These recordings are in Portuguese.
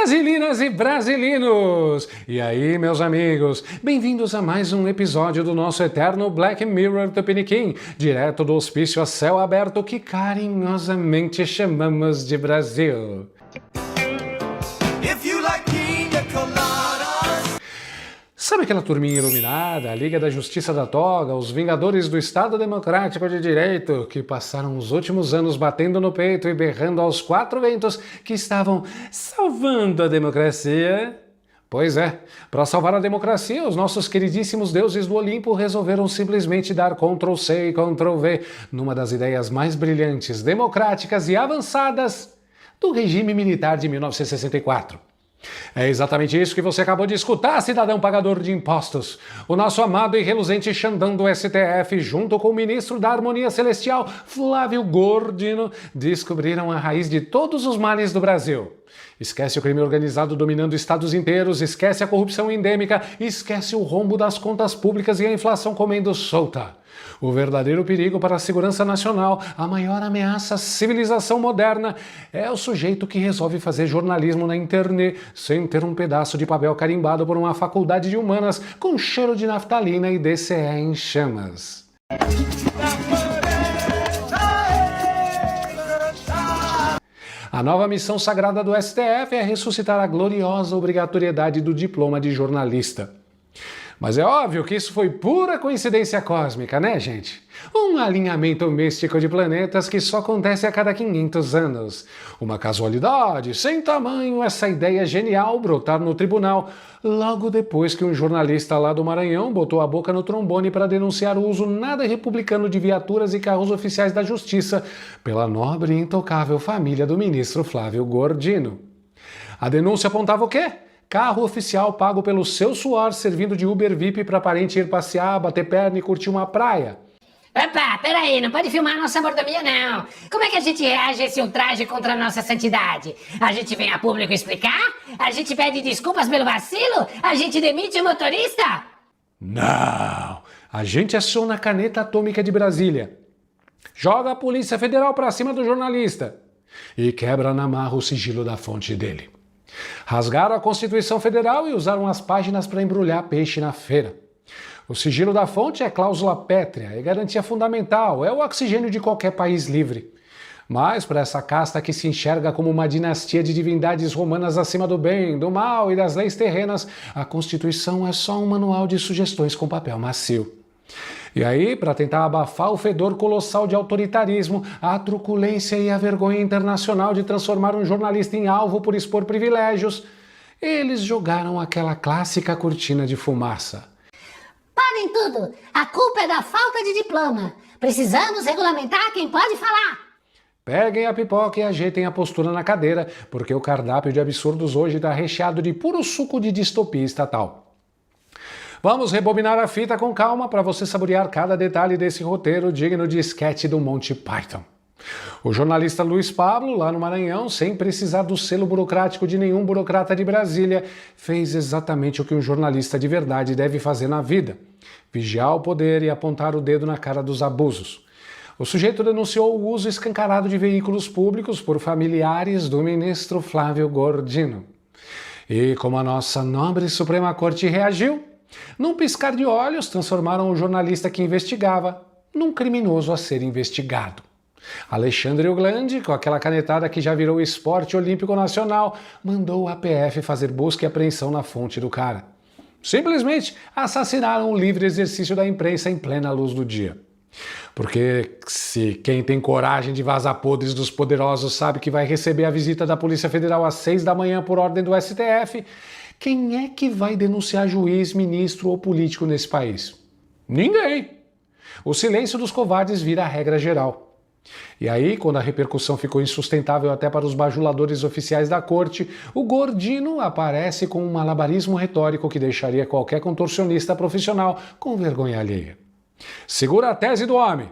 Brasilinas e brasilinos! E aí, meus amigos? Bem-vindos a mais um episódio do nosso eterno Black Mirror Tupiniquim, direto do hospício a céu aberto que carinhosamente chamamos de Brasil. Sabe aquela turminha iluminada, a Liga da Justiça da Toga, os Vingadores do Estado Democrático de Direito, que passaram os últimos anos batendo no peito e berrando aos quatro ventos que estavam salvando a democracia? Pois é, para salvar a democracia, os nossos queridíssimos deuses do Olimpo resolveram simplesmente dar Ctrl+C e Ctrl+V numa das ideias mais brilhantes, democráticas e avançadas do regime militar de 1964. É exatamente isso que você acabou de escutar, cidadão pagador de impostos. O nosso amado e reluzente Xandão do STF, junto com o ministro da Harmonia Celestial, Flávio Gordino, descobriram a raiz de todos os males do Brasil. Esquece o crime organizado dominando estados inteiros, esquece a corrupção endêmica, esquece o rombo das contas públicas e a inflação comendo solta. O verdadeiro perigo para a segurança nacional, a maior ameaça à civilização moderna, é o sujeito que resolve fazer jornalismo na internet sem ter um pedaço de papel carimbado por uma faculdade de humanas com cheiro de naftalina e DCE em chamas. A nova missão sagrada do STF é ressuscitar a gloriosa obrigatoriedade do diploma de jornalista. Mas é óbvio que isso foi pura coincidência cósmica, né, gente? Um alinhamento místico de planetas que só acontece a cada 500 anos. Uma casualidade sem tamanho essa ideia genial brotar no tribunal, logo depois que um jornalista lá do Maranhão botou a boca no trombone para denunciar o uso nada republicano de viaturas e carros oficiais da Justiça pela nobre e intocável família do ministro Flávio Gordino. A denúncia apontava o quê? Carro oficial pago pelo seu suor, servindo de Uber VIP para parente ir passear, bater perna e curtir uma praia. Opa, peraí, não pode filmar nossa mordomia não. Como é que a gente reage a esse ultraje contra a nossa santidade? A gente vem a público explicar? A gente pede desculpas pelo vacilo? A gente demite o motorista? Não! A gente aciona a caneta atômica de Brasília. Joga a Polícia Federal para cima do jornalista. E quebra na marra o sigilo da fonte dele. Rasgaram a Constituição Federal e usaram as páginas para embrulhar peixe na feira. O sigilo da fonte é cláusula pétrea, é garantia fundamental, é o oxigênio de qualquer país livre. Mas para essa casta que se enxerga como uma dinastia de divindades romanas acima do bem, do mal e das leis terrenas, a Constituição é só um manual de sugestões com papel macio. E aí, para tentar abafar o fedor colossal de autoritarismo, a truculência e a vergonha internacional de transformar um jornalista em alvo por expor privilégios, eles jogaram aquela clássica cortina de fumaça. Parem tudo! A culpa é da falta de diploma. Precisamos regulamentar quem pode falar. Peguem a pipoca e ajeitem a postura na cadeira, porque o cardápio de absurdos hoje está recheado de puro suco de distopia estatal. Vamos rebobinar a fita com calma para você saborear cada detalhe desse roteiro digno de esquete do Monty Python. O jornalista Luiz Pablo, lá no Maranhão, sem precisar do selo burocrático de nenhum burocrata de Brasília, fez exatamente o que um jornalista de verdade deve fazer na vida: vigiar o poder e apontar o dedo na cara dos abusos. O sujeito denunciou o uso escancarado de veículos públicos por familiares do ministro Flávio Gordino. E como a nossa nobre Suprema Corte reagiu? Num piscar de olhos, transformaram o jornalista que investigava num criminoso a ser investigado. Alexandre Oglandi, com aquela canetada que já virou esporte olímpico nacional, mandou a PF fazer busca e apreensão na fonte do cara. Simplesmente assassinaram o livre exercício da imprensa em plena luz do dia. Porque se quem tem coragem de vazar podres dos poderosos sabe que vai receber a visita da Polícia Federal às 6 da manhã por ordem do STF, quem é que vai denunciar juiz, ministro ou político nesse país? Ninguém! O silêncio dos covardes vira a regra geral. E aí, quando a repercussão ficou insustentável até para os bajuladores oficiais da corte, o Gordino aparece com um malabarismo retórico que deixaria qualquer contorcionista profissional com vergonha alheia. Segura a tese do homem.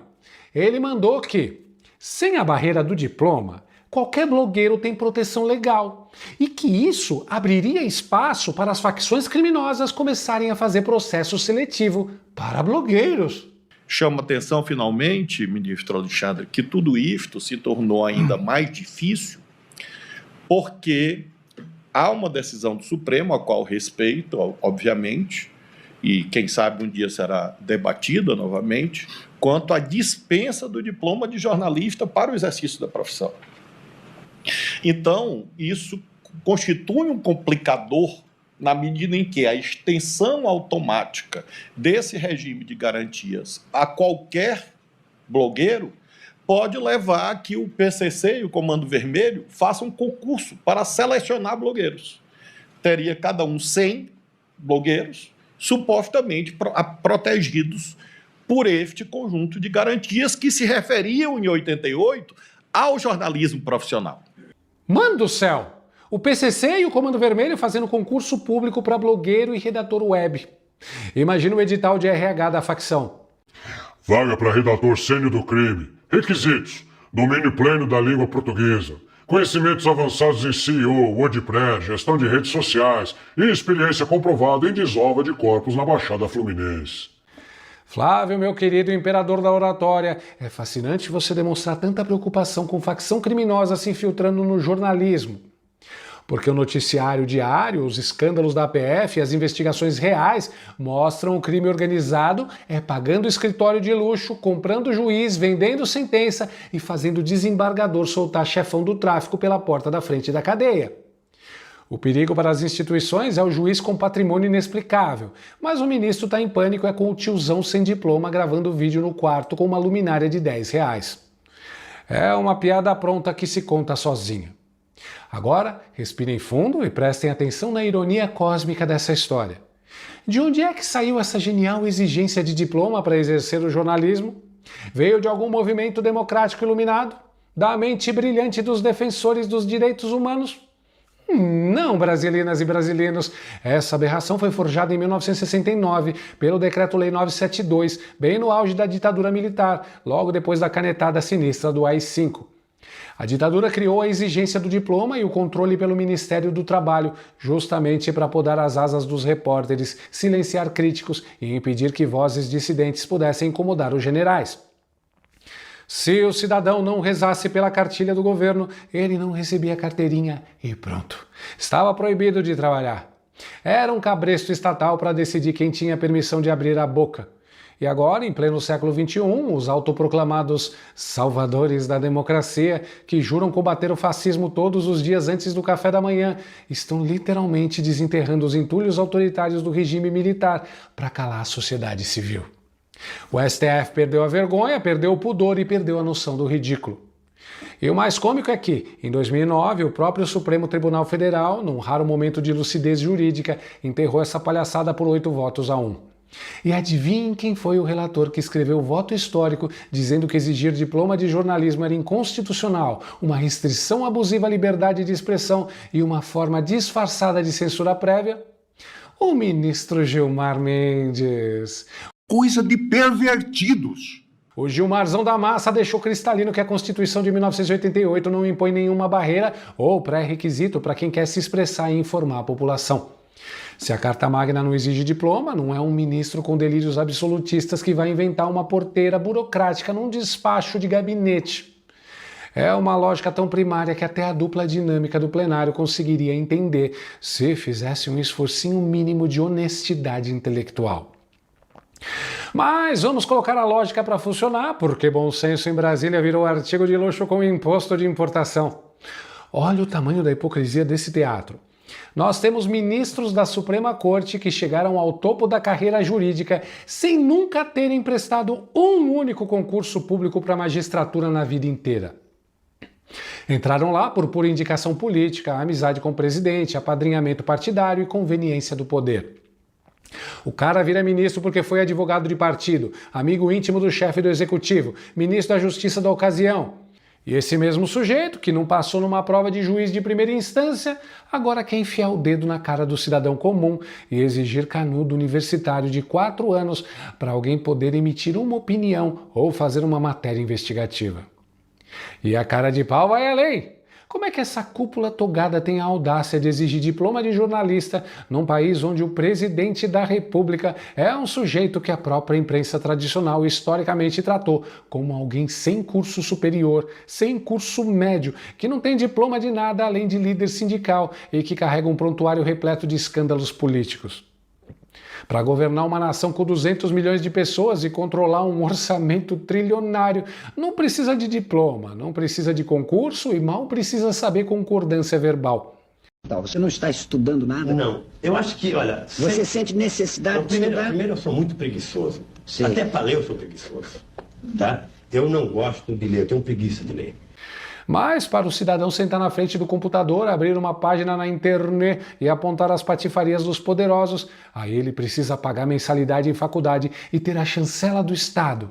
Ele mandou que, sem a barreira do diploma, qualquer blogueiro tem proteção legal e que isso abriria espaço para as facções criminosas começarem a fazer processo seletivo para blogueiros. Chama atenção, finalmente, ministro Alexandre, que tudo isto se tornou ainda mais difícil porque há uma decisão do Supremo, a qual respeito, obviamente, e quem sabe um dia será debatida novamente, quanto à dispensa do diploma de jornalista para o exercício da profissão. Então, isso constitui um complicador na medida em que a extensão automática desse regime de garantias a qualquer blogueiro pode levar a que o PCC e o Comando Vermelho façam um concurso para selecionar blogueiros. Teria cada um 100 blogueiros supostamente protegidos por este conjunto de garantias que se referiam em 88 ao jornalismo profissional. Mano do céu! O PCC e o Comando Vermelho fazendo concurso público para blogueiro e redator web. Imagina o edital de RH da facção. Vaga para redator sênior do crime. Requisitos: domínio pleno da língua portuguesa, conhecimentos avançados em SEO, WordPress, gestão de redes sociais e experiência comprovada em desova de corpos na Baixada Fluminense. Flávio, meu querido imperador da oratória, é fascinante você demonstrar tanta preocupação com facção criminosa se infiltrando no jornalismo. Porque o noticiário diário, os escândalos da APF e as investigações reais mostram o crime organizado pagando escritório de luxo, comprando juiz, vendendo sentença e fazendo desembargador soltar chefão do tráfico pela porta da frente da cadeia. O perigo para as instituições é o juiz com patrimônio inexplicável, mas o ministro está em pânico com o tiozão sem diploma gravando vídeo no quarto com uma luminária de R$10. É uma piada pronta que se conta sozinha. Agora, respirem fundo e prestem atenção na ironia cósmica dessa história. De onde é que saiu essa genial exigência de diploma para exercer o jornalismo? Veio de algum movimento democrático iluminado? Da mente brilhante dos defensores dos direitos humanos? Não, brasilinas e brasileiros. Essa aberração foi forjada em 1969 pelo Decreto-Lei 972, bem no auge da ditadura militar, logo depois da canetada sinistra do AI-5. A ditadura criou a exigência do diploma e o controle pelo Ministério do Trabalho, justamente para podar as asas dos repórteres, silenciar críticos e impedir que vozes dissidentes pudessem incomodar os generais. Se o cidadão não rezasse pela cartilha do governo, ele não recebia carteirinha e pronto. Estava proibido de trabalhar. Era um cabresto estatal para decidir quem tinha permissão de abrir a boca. E agora, em pleno século XXI, os autoproclamados salvadores da democracia, que juram combater o fascismo todos os dias antes do café da manhã, estão literalmente desenterrando os entulhos autoritários do regime militar para calar a sociedade civil. O STF perdeu a vergonha, perdeu o pudor e perdeu a noção do ridículo. E o mais cômico é que, em 2009, o próprio Supremo Tribunal Federal, num raro momento de lucidez jurídica, enterrou essa palhaçada por 8-1. E adivinhem quem foi o relator que escreveu o voto histórico dizendo que exigir diploma de jornalismo era inconstitucional, uma restrição abusiva à liberdade de expressão e uma forma disfarçada de censura prévia? O ministro Gilmar Mendes. Coisa de pervertidos. O Gilmarzão da Massa deixou cristalino que a Constituição de 1988 não impõe nenhuma barreira ou pré-requisito para quem quer se expressar e informar a população. Se a Carta Magna não exige diploma, não é um ministro com delírios absolutistas que vai inventar uma porteira burocrática num despacho de gabinete. É uma lógica tão primária que até a dupla dinâmica do plenário conseguiria entender se fizesse um esforcinho mínimo de honestidade intelectual. Mas vamos colocar a lógica para funcionar, porque bom senso em Brasília virou artigo de luxo com imposto de importação. Olha o tamanho da hipocrisia desse teatro. Nós temos ministros da Suprema Corte que chegaram ao topo da carreira jurídica sem nunca terem prestado um único concurso público para a magistratura na vida inteira. Entraram lá por pura indicação política, amizade com o presidente, apadrinhamento partidário e conveniência do poder. O cara vira ministro porque foi advogado de partido, amigo íntimo do chefe do executivo, ministro da Justiça da ocasião. E esse mesmo sujeito, que não passou numa prova de juiz de primeira instância, agora quer enfiar o dedo na cara do cidadão comum e exigir canudo universitário de 4 anos para alguém poder emitir uma opinião ou fazer uma matéria investigativa. E a cara de pau vai além. Como é que essa cúpula togada tem a audácia de exigir diploma de jornalista num país onde o presidente da República é um sujeito que a própria imprensa tradicional historicamente tratou como alguém sem curso superior, sem curso médio, que não tem diploma de nada além de líder sindical e que carrega um prontuário repleto de escândalos políticos? Para governar uma nação com 200 milhões de pessoas e controlar um orçamento trilionário, não precisa de diploma, não precisa de concurso e mal precisa saber concordância verbal. Você não está estudando nada? Não. Eu acho que, olha... Você sente necessidade de estudar? Primeiro, eu sou muito preguiçoso. Sim. Até para ler eu sou preguiçoso. Tá? Eu não gosto de ler, eu tenho preguiça de ler. Mas para o cidadão sentar na frente do computador, abrir uma página na internet e apontar as patifarias dos poderosos, aí ele precisa pagar mensalidade em faculdade e ter a chancela do Estado.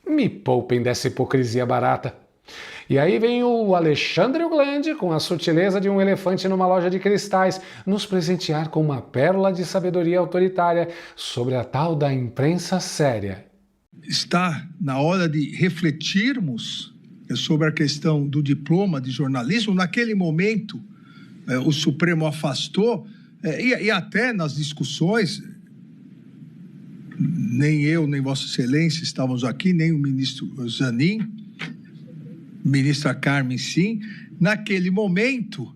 Me poupem dessa hipocrisia barata. E aí vem o Alexandre Oglandi, com a sutileza de um elefante numa loja de cristais, nos presentear com uma pérola de sabedoria autoritária sobre a tal da imprensa séria. Está na hora de refletirmos sobre a questão do diploma de jornalismo. Naquele momento, o Supremo afastou, e até nas discussões, nem eu, nem Vossa Excelência estávamos aqui, nem o ministro Zanin, ministra Carmen, sim. Naquele momento,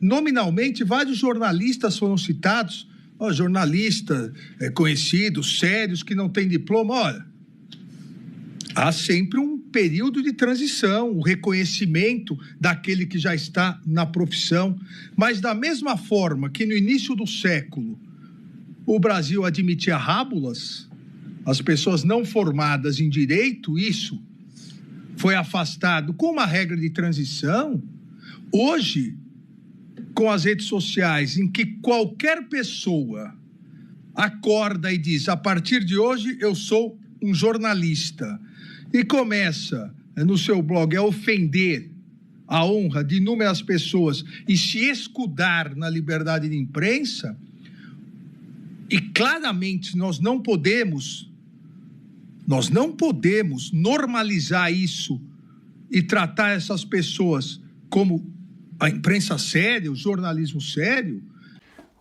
nominalmente, vários jornalistas foram citados, jornalistas conhecidos, sérios, que não têm diploma. Olha, há sempre um período de transição, o reconhecimento daquele que já está na profissão. Mas da mesma forma que no início do século o Brasil admitia rábulas, as pessoas não formadas em direito, isso foi afastado com uma regra de transição. Hoje, com as redes sociais, em que qualquer pessoa acorda e diz: a partir de hoje eu sou um jornalista, e começa no seu blog a ofender a honra de inúmeras pessoas e se escudar na liberdade de imprensa, e claramente nós não podemos normalizar isso e tratar essas pessoas como a imprensa séria, o jornalismo sério.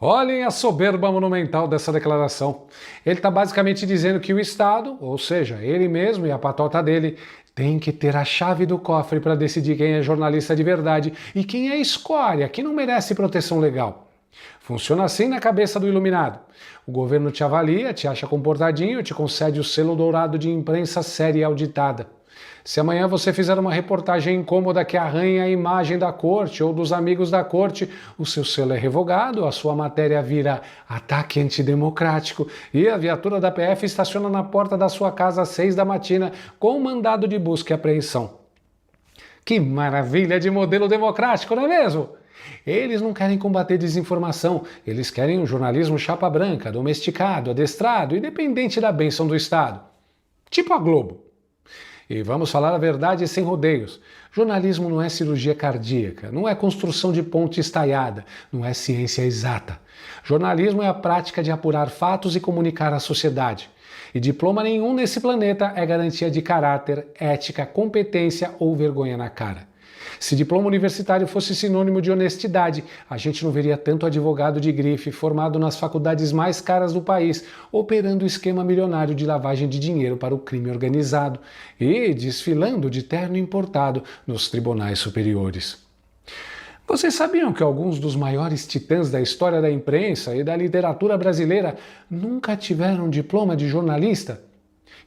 Olhem a soberba monumental dessa declaração. Ele está basicamente dizendo que o Estado, ou seja, ele mesmo e a patota dele, tem que ter a chave do cofre para decidir quem é jornalista de verdade e quem é escória, que não merece proteção legal. Funciona assim na cabeça do iluminado. O governo te avalia, te acha comportadinho e te concede o selo dourado de imprensa séria e auditada. Se amanhã você fizer uma reportagem incômoda que arranha a imagem da corte ou dos amigos da corte, o seu selo é revogado, a sua matéria vira ataque antidemocrático e a viatura da PF estaciona na porta da sua casa às 6 da matina com mandado de busca e apreensão. Que maravilha de modelo democrático, não é mesmo? Eles não querem combater desinformação, eles querem um jornalismo chapa branca, domesticado, adestrado e dependente da bênção do Estado. Tipo a Globo. E vamos falar a verdade sem rodeios. Jornalismo não é cirurgia cardíaca, não é construção de ponte estaiada, não é ciência exata. Jornalismo é a prática de apurar fatos e comunicar à sociedade. E diploma nenhum nesse planeta é garantia de caráter, ética, competência ou vergonha na cara. Se diploma universitário fosse sinônimo de honestidade, a gente não veria tanto advogado de grife formado nas faculdades mais caras do país, operando o esquema milionário de lavagem de dinheiro para o crime organizado e desfilando de terno importado nos tribunais superiores. Vocês sabiam que alguns dos maiores titãs da história da imprensa e da literatura brasileira nunca tiveram diploma de jornalista?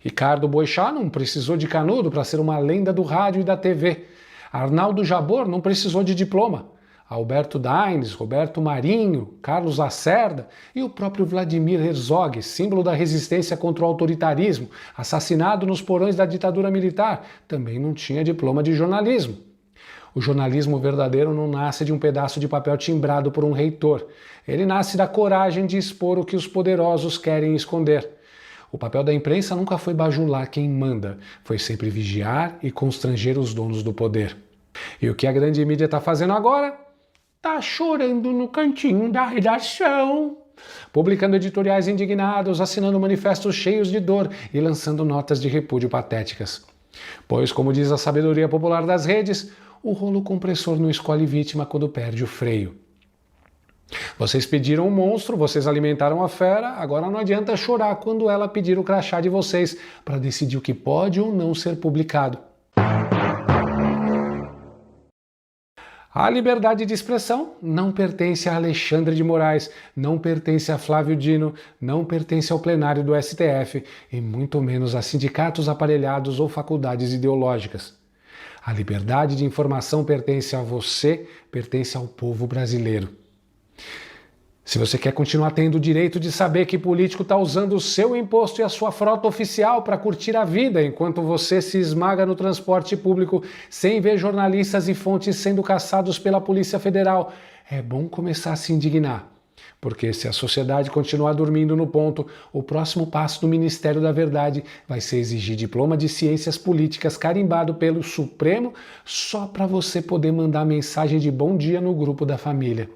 Ricardo Boechat não precisou de canudo para ser uma lenda do rádio e da TV. Arnaldo Jabor não precisou de diploma. Alberto Daines, Roberto Marinho, Carlos Lacerda e o próprio Vladimir Herzog, símbolo da resistência contra o autoritarismo, assassinado nos porões da ditadura militar, também não tinha diploma de jornalismo. O jornalismo verdadeiro não nasce de um pedaço de papel timbrado por um reitor. Ele nasce da coragem de expor o que os poderosos querem esconder. O papel da imprensa nunca foi bajular quem manda, foi sempre vigiar e constranger os donos do poder. E o que a grande mídia está fazendo agora? Está chorando no cantinho da redação, publicando editoriais indignados, assinando manifestos cheios de dor e lançando notas de repúdio patéticas. Pois, como diz a sabedoria popular das redes, o rolo compressor não escolhe vítima quando perde o freio. Vocês pediram um monstro, vocês alimentaram a fera, agora não adianta chorar quando ela pedir o crachá de vocês para decidir o que pode ou não ser publicado. A liberdade de expressão não pertence a Alexandre de Moraes, não pertence a Flávio Dino, não pertence ao plenário do STF e muito menos a sindicatos aparelhados ou faculdades ideológicas. A liberdade de informação pertence a você, pertence ao povo brasileiro. Se você quer continuar tendo o direito de saber que político está usando o seu imposto e a sua frota oficial para curtir a vida, enquanto você se esmaga no transporte público sem ver jornalistas e fontes sendo caçados pela Polícia Federal, é bom começar a se indignar. Porque se a sociedade continuar dormindo no ponto, o próximo passo do Ministério da Verdade vai ser exigir diploma de ciências políticas carimbado pelo Supremo só para você poder mandar mensagem de bom dia no grupo da família.